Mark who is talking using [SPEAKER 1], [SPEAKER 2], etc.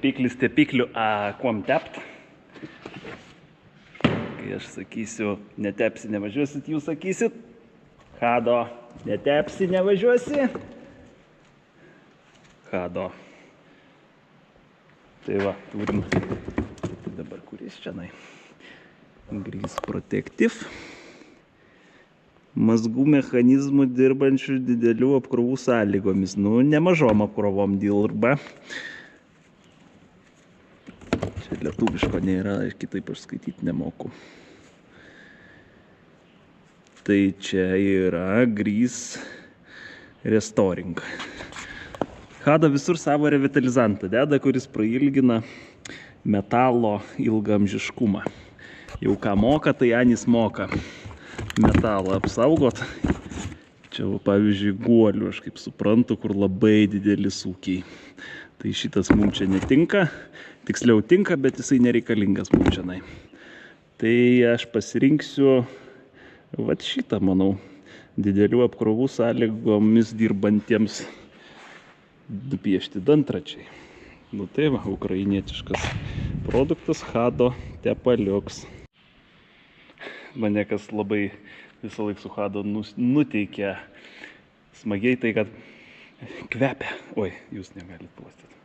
[SPEAKER 1] Piklis tepiklių, kuom tept. Kai aš sakysiu, netepsi, nevažiuosit, jūs sakysit. Hado, netepsi, nevažiuosi. Hado. Tai va, turim. Dabar kuris čianai? Grease Protective. Mazgų mechanizmų dirbančių didelių apkrovų sąlygomis. Nu, nemažom apkrovom dirba. Čia lietuviško nėra, kitaip aš skaityti nemoku. Tai čia yra Grease Restoring. Hado visur savo revitalizantą deda, kuris prailgina metalo ilgaamžiškumą. Jau ką moka, tai Anis moka metalą apsaugot. Čia, pavyzdžiui, guolių, aš kaip suprantu, kur labai didelis ūkiai. Tai šitas mums čia netinka, tiksliau tinka, bet jisai nereikalingas mums čianai. Tai aš pasirinksiu vat šitą, manau, didelių apkrovų sąlygomis dirbantiems nupiešti dantračiai. Nu tai va, ukrainietiškas produktas Hado Tepaliuks. Mane kas labai visą laiką su Hado nuteikia smagiai tai, kad kvepia. Oi, jūs negalit plastyti.